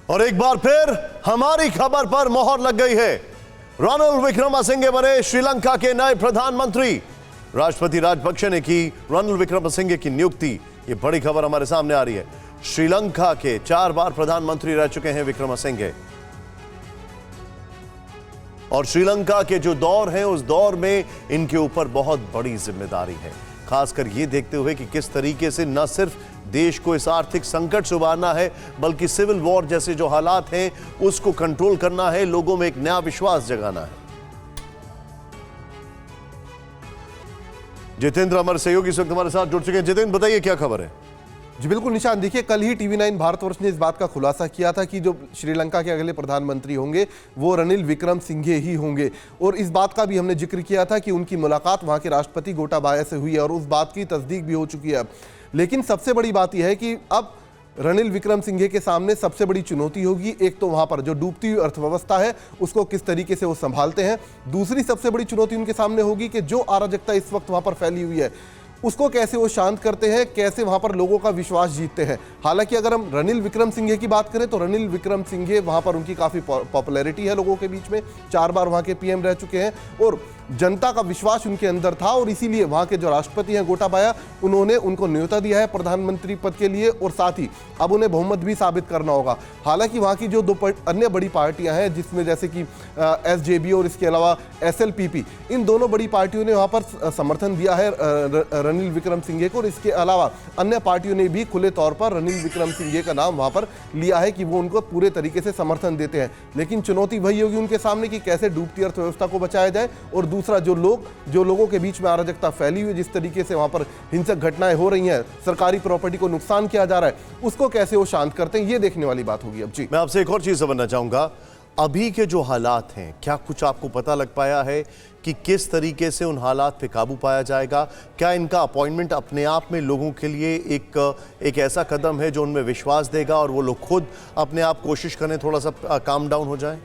और एक बार फिर हमारी खबर पर मोहर लग गई है। रणिल विक्रमसिंघे बने श्रीलंका के नए प्रधानमंत्री। राष्ट्रपति राजपक्षे ने की रणिल विक्रमसिंघे की नियुक्ति। ये बड़ी खबर हमारे सामने आ रही है। श्रीलंका के 4 बार प्रधानमंत्री रह चुके हैं विक्रमसिंघे, और श्रीलंका के जो दौर है उस दौर में इनके ऊपर बहुत बड़ी जिम्मेदारी है, खासकर ये देखते हुए कि किस तरीके से न सिर्फ देश को इस आर्थिक संकट से उबारना है, बल्कि सिविल वॉर जैसे जो हालात हैं उसको कंट्रोल करना है, लोगों में एक नया विश्वास जगाना है। जितेंद्र हमारे सहयोगी इस वक्त हमारे साथ जुड़ चुके हैं। जितेंद्र, बताइए क्या खबर है? जी बिल्कुल निशान, देखिए कल ही TV9 भारतवर्ष ने इस बात का खुलासा किया था कि जो श्रीलंका के अगले प्रधानमंत्री होंगे वो रणिल विक्रमसिंघे ही होंगे, और इस बात का भी हमने जिक्र किया था कि उनकी मुलाकात वहां के राष्ट्रपति गोटाबाया से हुई है और उस बात की तस्दीक भी हो चुकी है। लेकिन सबसे बड़ी बात यह है कि अब रणिल विक्रमसिंघे के सामने सबसे बड़ी चुनौती होगी, एक तो वहां पर जो डूबती हुई अर्थव्यवस्था है उसको किस तरीके से वो संभालते हैं। दूसरी सबसे बड़ी चुनौती उनके सामने होगी कि जो अराजकता इस वक्त वहां पर फैली हुई है उसको कैसे वो शांत करते हैं, कैसे वहां पर लोगों का विश्वास जीतते हैं। हालांकि अगर हम रणिल विक्रमसिंघे की बात करें तो रणिल विक्रमसिंघे वहां पर उनकी काफ़ी पॉपुलैरिटी है लोगों के बीच में, 4 बार वहां के PM रह चुके हैं और जनता का विश्वास उनके अंदर था, और इसीलिए वहां के जो राष्ट्रपति हैं गोटाबाया, उन्होंने उनको न्योता दिया है प्रधानमंत्री पद के लिए, और साथ ही अब उन्हें बहुमत भी साबित करना होगा। हालांकि वहां की जो 2 अन्य बड़ी पार्टियां हैं, जिसमें जैसे कि SJB और इसके अलावा SLPP, इन दोनों बड़ी पार्टियों ने वहां पर समर्थन दिया है रणिल विक्रमसिंघे को, और इसके अलावा अन्य पार्टियों ने भी खुले तौर पर रणिल विक्रमसिंघे का नाम वहां पर लिया है कि वो उनको पूरे तरीके से समर्थन देते हैं। लेकिन चुनौती वही होगी उनके सामने कि कैसे डूबती अर्थव्यवस्था को बचाया जाए, और दूसरा जो लोगों के बीच में अराजकता फैली हुई, जिस तरीके से वहां पर हिंसक घटनाएं हो रही हैं, सरकारी प्रॉपर्टी को नुकसान किया जा रहा है, उसको कैसे वो शांत करते हैं, ये देखने वाली बात होगी। अब जी मैं आपसे एक और चीज समझना चाहूंगा, अभी के जो हालात हैं क्या कुछ आपको पता लग पाया है कि किस तरीके से उन हालात पे काबू पाया जाएगा? क्या इनका अपॉइंटमेंट अपने आप में लोगों के लिए एक ऐसा कदम है जो उनमें विश्वास देगा और वो लोग खुद अपने आप कोशिश करें थोड़ा सा काम डाउन हो जाए?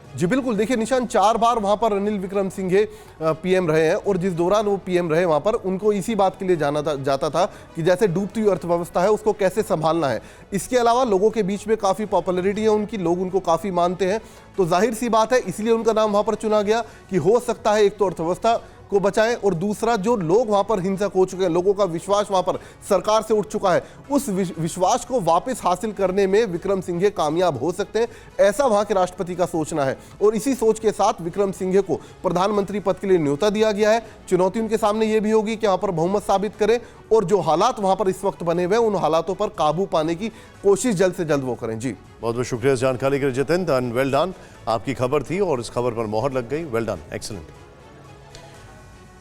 जी बिल्कुल, देखिए निशान, 4 बार वहां पर रणिल विक्रमसिंघे PM रहे हैं, और जिस दौरान वो PM रहे वहां पर उनको इसी बात के लिए जाता था कि जैसे डूबती हुई अर्थव्यवस्था है उसको कैसे संभालना है। इसके अलावा लोगों के बीच में काफ़ी पॉपुलैरिटी है उनकी, लोग उनको काफ़ी मानते हैं, तो जाहिर सी बात है इसलिए उनका नाम वहां पर चुना गया कि हो सकता है एक तो अर्थव्यवस्था को बचाएं, और दूसरा जो लोग वहां पर हिंसक हो चुके हैं, लोगों का विश्वास वहां पर सरकार से उठ चुका है, उस विश्वास को वापस हासिल करने में विक्रमसिंघे कामयाब हो सकते हैं, ऐसा वहां के राष्ट्रपति का सोचना है। और इसी सोच के साथ विक्रमसिंघे को प्रधानमंत्री पद के लिए न्योता दिया गया है। चुनौती उनके सामने यह भी होगी कि वहां पर बहुमत साबित करें, और जो हालात वहां पर इस वक्त बने हुए हैं उन हालातों पर काबू पाने की कोशिश जल्द से जल्द वो करें। जी बहुत बहुत शुक्रिया इस जानकारी के लिए जितेंद्र, एंड वेल डन। आपकी खबर थी और इस खबर पर मोहर लग गई, वेल डन, एक्सीलेंट।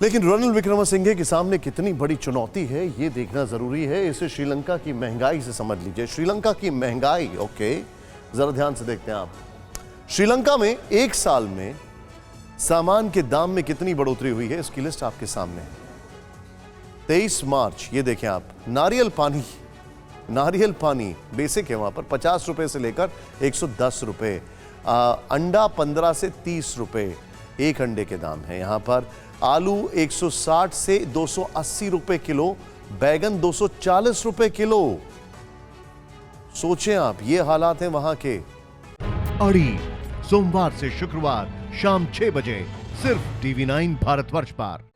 लेकिन रणिल विक्रमसिंघे के सामने कितनी बड़ी चुनौती है ये देखना जरूरी है। इसे श्रीलंका की महंगाई से समझ लीजिए। श्रीलंका की महंगाई, ओके, जरा ध्यान से देखते हैं आप। श्रीलंका में 1 साल में सामान के दाम में कितनी बढ़ोतरी हुई है इसकी लिस्ट आपके सामने है। 23 मार्च, ये देखें आप, नारियल पानी बेसिक है वहां पर 50 रुपए से लेकर 110 रुपए, अंडा 15 से 30 रुपए एक अंडे के दाम है यहां पर। आलू 160 से 280 रुपए किलो, बैगन 240 रुपए किलो। सोचें आप, ये हालात हैं वहां के। अड़ी सोमवार से शुक्रवार शाम 6 बजे सिर्फ TV9 भारतवर्ष पर।